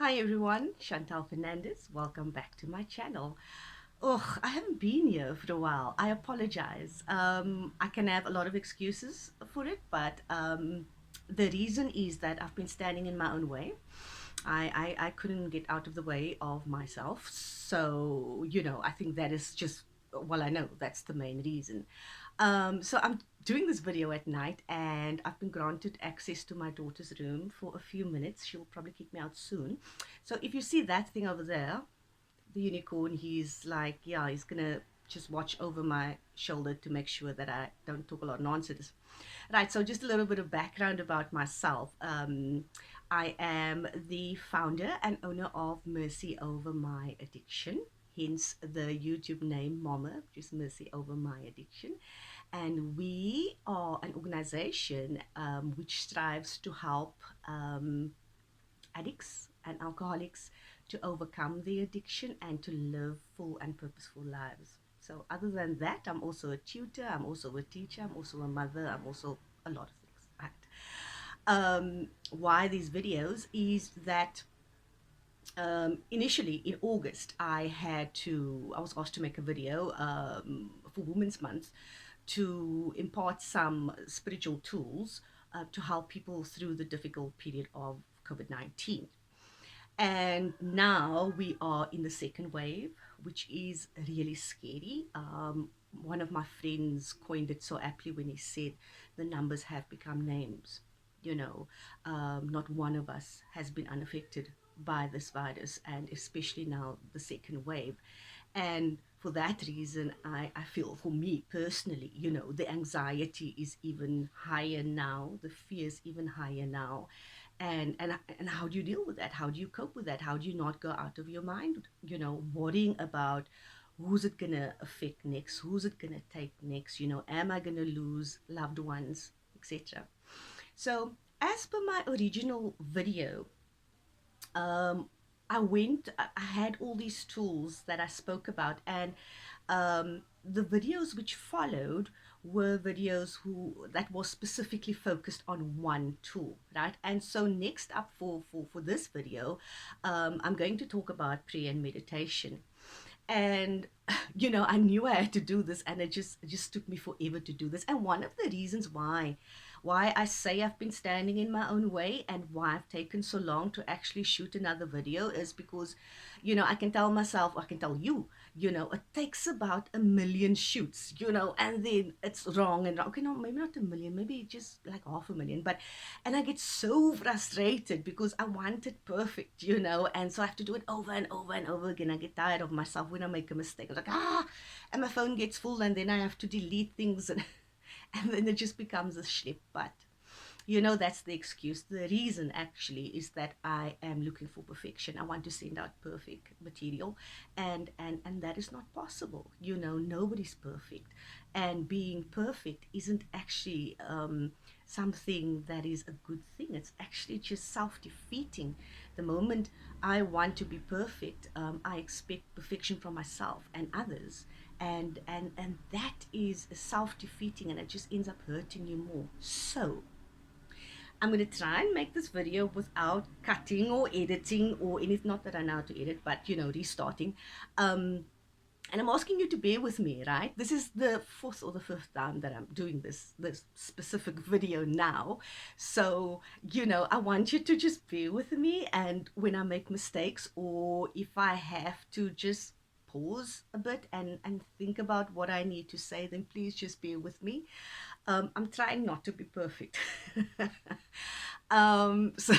Hi everyone, Chantal Fernandez. Welcome back to my channel. Oh, I haven't been here for a while. I apologize. I can have a lot of excuses for it, but the reason is that I've been standing in my own way. I couldn't get out of the way of myself. So, I think that is just, well, I know that's the main reason. So I'm doing this video at night and I've been granted access to my daughter's room for a few minutes. She'll probably kick me out soon. So if you see that thing over there, the unicorn, he's like, yeah, he's gonna just watch over my shoulder to make sure that I don't talk a lot of nonsense. Right, so just a little bit of background about myself. I am the founder and owner of Mercy Over My Addiction, hence the YouTube name Mama, which is Mercy Over My Addiction. And we are an organization which strives to help addicts and alcoholics to overcome their addiction and to live full and purposeful lives. So, other than that, I'm also a tutor, I'm also a teacher, I'm also a mother, I'm also a lot of things. Right. Why these videos is that initially in August, I was asked to make a video for Women's Month to impart some spiritual tools to help people through the difficult period of COVID-19. And now we are in the second wave, which is really scary. One of my friends coined it so aptly when he said the numbers have become names. Not one of us has been unaffected by this virus, and especially now the second wave. And for that reason, I feel for me personally, the anxiety is even higher now, the fear is even higher now. And how do you deal with that? How do you cope with that? How do you not go out of your mind, worrying about who's it gonna affect next, who's it gonna take next, am I gonna lose loved ones, etc. So as per my original video, um, I had all these tools that I spoke about, and the videos which followed were videos that was specifically focused on one tool, right? And so next up for this video, I'm going to talk about prayer and meditation. And I knew I had to do this, and it just took me forever to do this. And one of the reasons why I say I've been standing in my own way and why I've taken so long to actually shoot another video is because, I can tell myself, I can tell you, it takes about 1 million shoots, and then it's wrong and wrong. Okay, no, maybe not 1 million, maybe just like 500,000. And I get so frustrated because I want it perfect, and so I have to do it over and over and over again. I get tired of myself when I make a mistake. I'm like, and my phone gets full, and then I have to delete things, and then it just becomes a schlep. But that's the excuse. The reason actually is that I am looking for perfection. I want to send out perfect material, and that is not possible. Nobody's perfect, and being perfect isn't actually something that is a good thing. It's actually just self-defeating. The moment I want to be perfect, I expect perfection from myself and others, and that is self-defeating, and it just ends up hurting you more. So I'm going to try and make this video without cutting or editing or anything. Not that I know how to edit, but restarting. And I'm asking you to bear with me, right? This is the fourth or the fifth time that I'm doing this specific video now. So, I want you to just bear with me, and when I make mistakes, or if I have to just pause a bit and think about what I need to say, then please just bear with me. I'm trying not to be perfect. So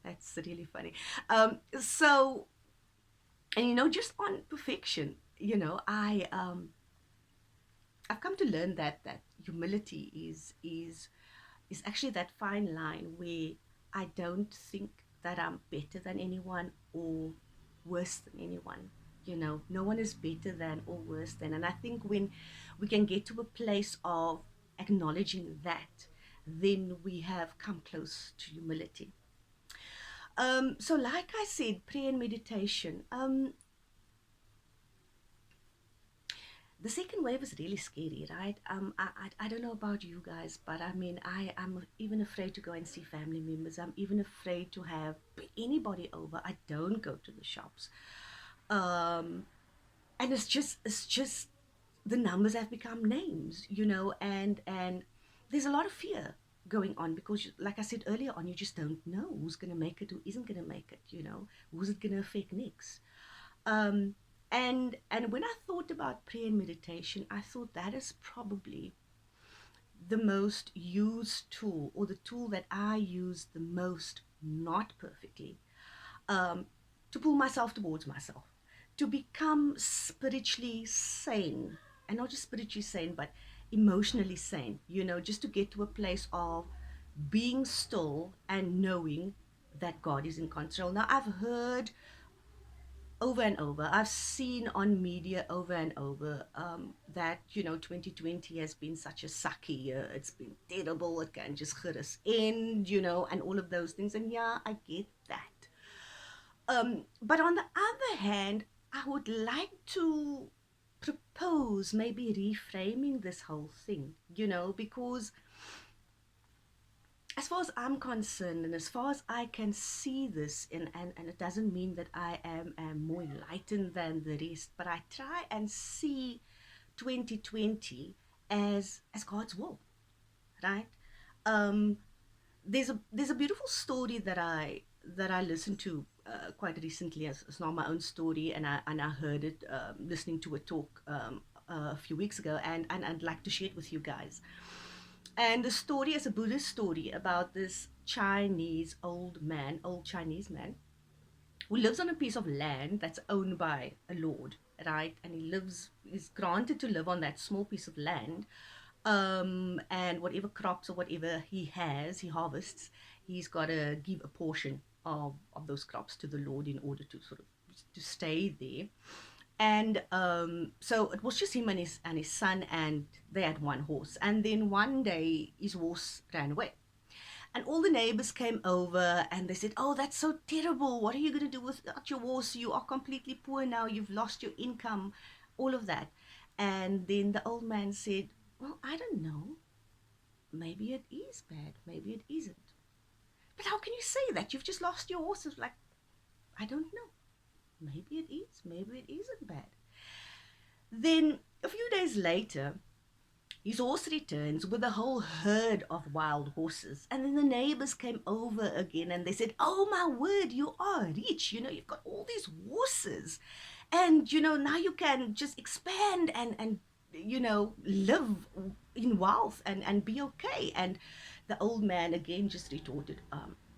that's really funny. So, and just on perfection, I've come to learn that humility is actually that fine line where I don't think that I'm better than anyone or worse than anyone. No one is better than or worse than. And I think when we can get to a place of acknowledging that, then we have come close to humility. So like I said, prayer and meditation. the second wave is really scary, right? I don't know about you guys, but I mean, I'm even afraid to go and see family members. I'm even afraid to have anybody over. I don't go to the shops. Um, and it's just the numbers have become names, and there's a lot of fear going on because, like I said earlier on, you just don't know who's going to make it, who isn't going to make it, who's it going to affect next. um, and when I thought about prayer and meditation, I thought that is probably the most used tool, or the tool that I use the most, not perfectly, um, to pull myself towards myself, to become spiritually sane, and not just spiritually sane, but emotionally sane, just to get to a place of being still and knowing that God is in control. Now, I've heard over and over. I've seen on media over and over that 2020 has been such a sucky year. It's been terrible. It can just hit us in, and all of those things. And yeah, I get that. But on the other hand, I would like to propose maybe reframing this whole thing, because as far as I'm concerned, and as far as I can see this, and it doesn't mean that I am more enlightened than the rest, but I try and see 2020 as God's will, right? Um, there's a beautiful story that I listened to quite recently. It's not my own story, and I heard it listening to a talk a few weeks ago, and I'd like to share it with you guys. And the story is a Buddhist story about this old Chinese man, who lives on a piece of land that's owned by a lord, right? And is granted to live on that small piece of land. And whatever crops or whatever he has, he harvests, he's got to give a portion of those crops to the Lord in order to sort of to stay there. And so it was just him and his son, and they had one horse. And then one day his horse ran away, and all the neighbors came over and they said, "Oh, that's so terrible. What are you going to do without your horse? You are completely poor now. You've lost your income," all of that. And then the old man said, "Well, I don't know. Maybe it is bad. Maybe it isn't." "But how can you say that? You've just lost your horse." It's like, "I don't know. Maybe it is. Maybe it isn't bad." Then a few days later, his horse returns with a whole herd of wild horses. And then the neighbors came over again and they said, "Oh my word, you are rich. You've got all these horses. And, now you can just expand and live in wealth and be okay." And the old man again just retorted,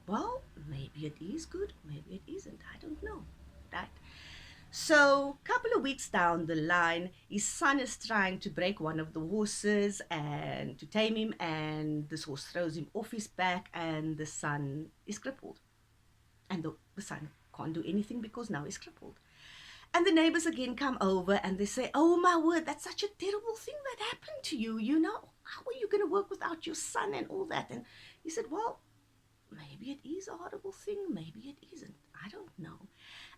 "Well, maybe it is good. Maybe it isn't. I don't know." Right? So, a couple of weeks down the line, his son is trying to break one of the horses and to tame him, and this horse throws him off his back, and the son is crippled. And the son can't do anything because now he's crippled. And the neighbors again come over and they say, "Oh my word, that's such a terrible thing that happened to you. How are you going to work without your son and all that?" And he said, "Well, maybe it is a horrible thing, maybe it isn't. I don't know."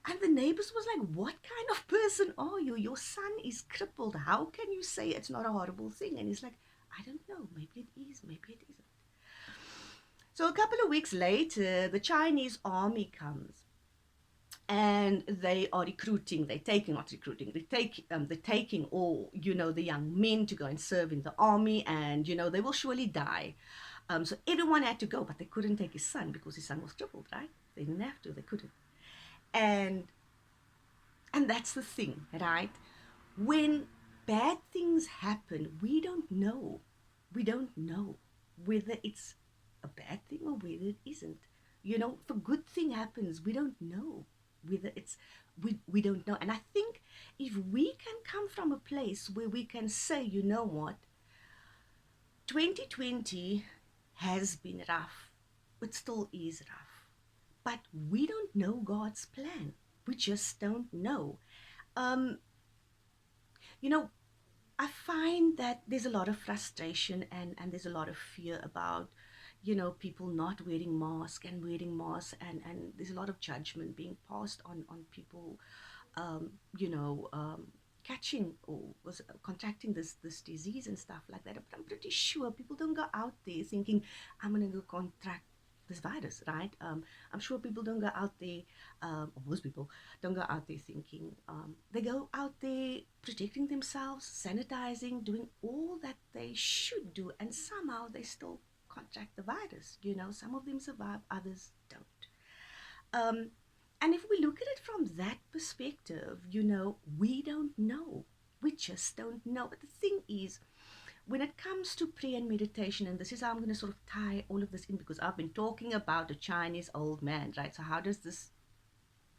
And the neighbors was like, "What kind of person are you? Your son is crippled. How can you say it's not a horrible thing?" And he's like, "I don't know. Maybe it is, maybe it isn't." So a couple of weeks later, the Chinese army comes and they are recruiting. They're taking all, the young men to go and serve in the army, and, they will surely die. So everyone had to go, but they couldn't take his son because his son was crippled, right? They didn't have to, they couldn't. And and that's the thing, right? When bad things happen, we don't know. We don't know whether it's a bad thing or whether it isn't. If a good thing happens, we don't know whether we don't know. And I think if we can come from a place where we can say, "You know what, 2020 has been rough. It still is rough. But we don't know God's plan. We just don't know." Um, you know, I find that there's a lot of frustration and there's a lot of fear about, people not wearing masks, and there's a lot of judgment being passed on people, um, you know, um, catching or was contracting this disease and stuff like that. But I'm pretty sure people don't go out there thinking, I'm going to go contract this virus, right? I'm sure people don't go out there, or most people don't go out there thinking. They go out there protecting themselves, sanitizing, doing all that they should do, and somehow they still contract the virus. Some of them survive, others don't. Um, and if we look at it from that perspective, we don't know. We just don't know. But the thing is, when it comes to prayer and meditation, and this is how I'm going to sort of tie all of this in, because I've been talking about a Chinese old man, right? So how does this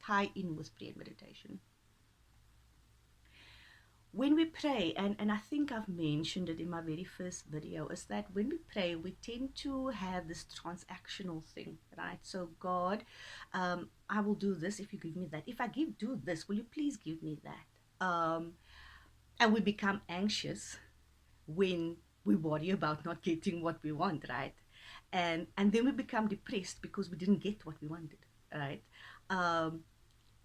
tie in with prayer and meditation? When we pray, and I think I've mentioned it in my very first video, is that when we pray, we tend to have this transactional thing, right? So God, I will do this if you give me that. If I do this, will you please give me that? And we become anxious when we worry about not getting what we want, right? And then we become depressed because we didn't get what we wanted, right? Um,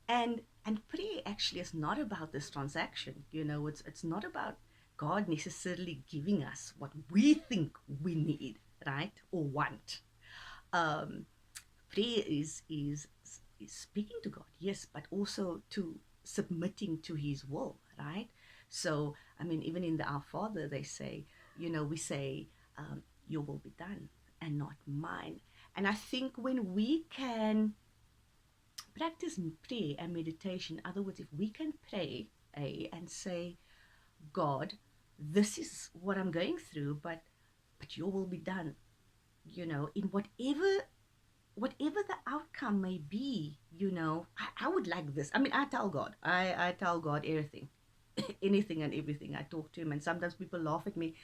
and prayer actually is not about this transaction. It's not about God necessarily giving us what we think we need, right, or want. um Prayer is speaking to God, yes, but also to submitting to his will, right? So I mean, even in the Our Father, they say, we say, your will be done and not mine. And I think when we can practice prayer and meditation, in other words, if we can pray and say, God, this is what I'm going through, but your will be done, in whatever the outcome may be. I would like this. I mean, I tell God, I tell God everything, anything and everything. I talk to him, and sometimes people laugh at me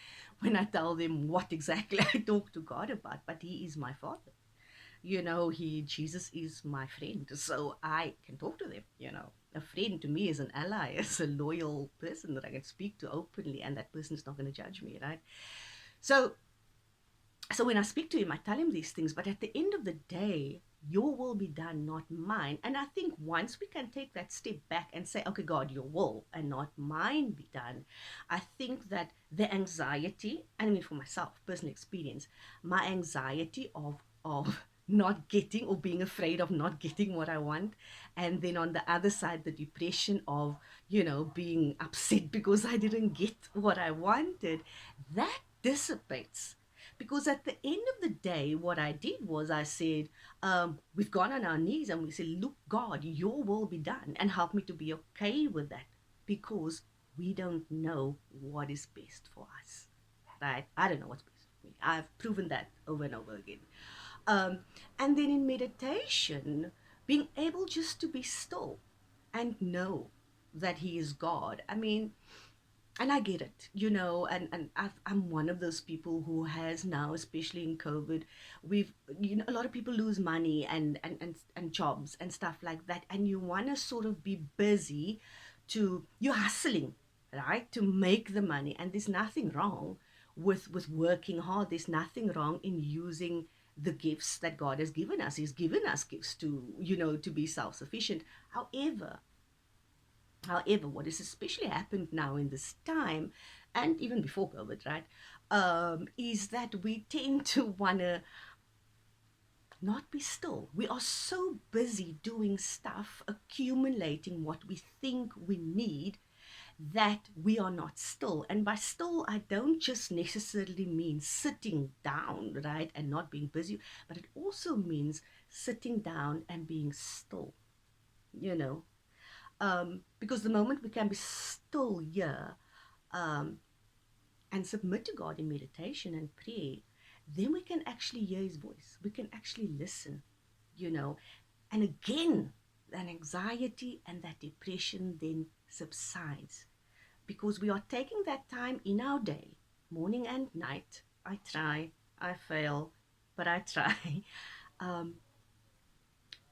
when I tell them what exactly I talk to God about, but he is my Father. Jesus is my friend, so I can talk to them. A friend to me is an ally, is a loyal person that I can speak to openly, and that person is not going to judge me, right? So so when I speak to him, I tell him these things, but at the end of the day, your will be done, not mine. And I think once we can take that step back and say, okay, God, your will and not mine be done, I think that the anxiety, I mean, for myself, personal experience, my anxiety of not getting, or being afraid of not getting what I want, and then on the other side, the depression of, being upset because I didn't get what I wanted, that dissipates. Because at the end of the day, what I did was I said, we've gone on our knees and we said, look, God, your will be done, and help me to be okay with that, because we don't know what is best for us, right? I don't know what's best for me. I've proven that over and over again. Um, and then in meditation, being able just to be still and know that He is God. I mean, and I get it, and I'm one of those people who has now, especially in COVID, we've, a lot of people lose money and jobs and stuff like that. And you want to sort of be busy, you're hustling, right, to make the money. And there's nothing wrong with working hard. There's nothing wrong in using the gifts that God has given us. He's given us gifts to be self-sufficient. However, what has especially happened now in this time, and even before COVID, right, is that we tend to want to not be still. We are so busy doing stuff, accumulating what we think we need, that we are not still. And by still, I don't just necessarily mean sitting down, right, and not being busy, but it also means sitting down and being still, you know. Because the moment we can be still here, um, and submit to God in meditation and pray, then we can actually hear His voice. We can actually listen, you know. And again, that anxiety and that depression then subsides, because we are taking that time in our day, morning and night. I try, I fail, but I try, um,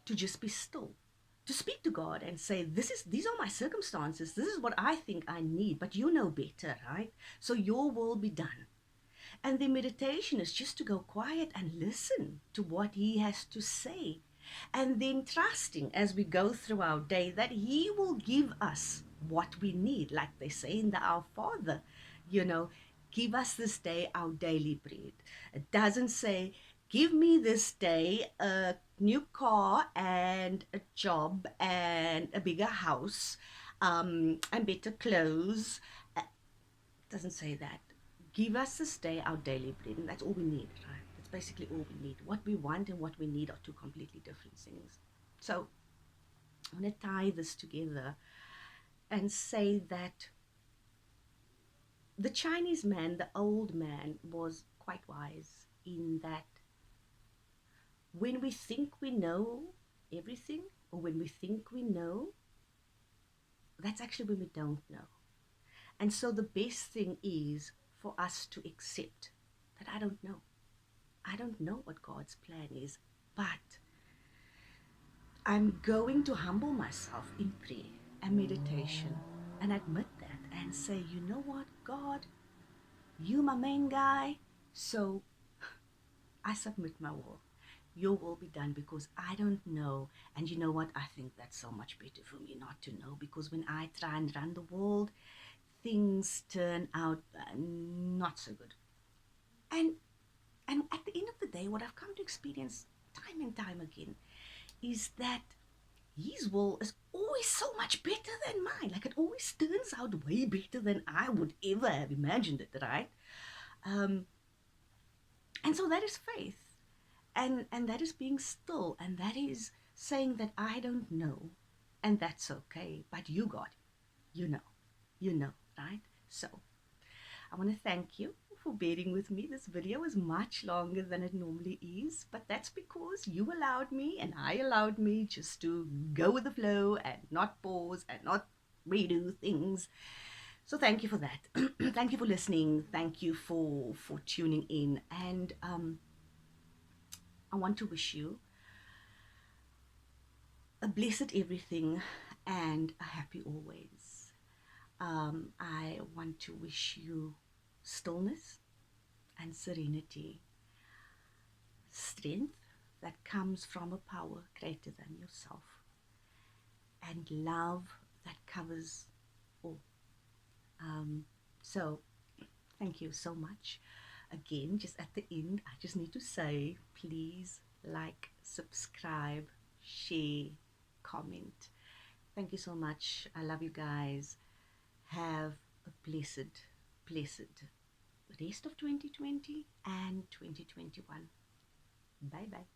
to just be still, to speak to God and say, these are my circumstances, this is what I think I need, but you know better, right? So your will be done. And the meditation is just to go quiet and listen to what He has to say. and then trusting as we go through our day that He will give us what we need, like they say in the Our Father, you know, give us this day our daily bread. It doesn't say, give me this day a new car and a job and a bigger house, and better clothes. It doesn't say that. Give us this day our daily bread, and that's all we need, right? That's basically all we need. What we want and what we need are two completely different things. So I want to tie this together and say that the Chinese man, the old man, was quite wise in that when we think we know everything, or when we think we know, that's actually when we don't know. And so the best thing is for us to accept that I don't know. I don't know what God's plan is, but I'm going to humble myself in prayer and meditation and admit that and say, you know what, God, you my main guy, so I submit my will. Your will be done because I don't know. And you know what? I think that's so much better for me not to know, because when I try and run the world, things turn out not so good. And and at the end of the day, what I've come to experience time and time again is that His will is always so much better than mine. Like, it always turns out way better than I would ever have imagined it, right? Um, and so that is faith. And that is being still. And that is saying that I don't know. And that's okay. But you, God, you know. You know, right? So I want to thank you for bearing with me. This video is much longer than it normally is, but that's because you allowed me and I allowed me just to go with the flow and not pause and not redo things. So thank you for that. Thank you for listening. Thank you for tuning in. And I want to wish you a blessed everything and a happy always. I want to wish you stillness and serenity, strength that comes from a power greater than yourself, and love that covers all. So, thank you so much. Again, just at the end, I just need to say, please like, subscribe, share, comment. Thank you so much. I love you guys. Have a blessed rest of 2020 and 2021. Bye bye.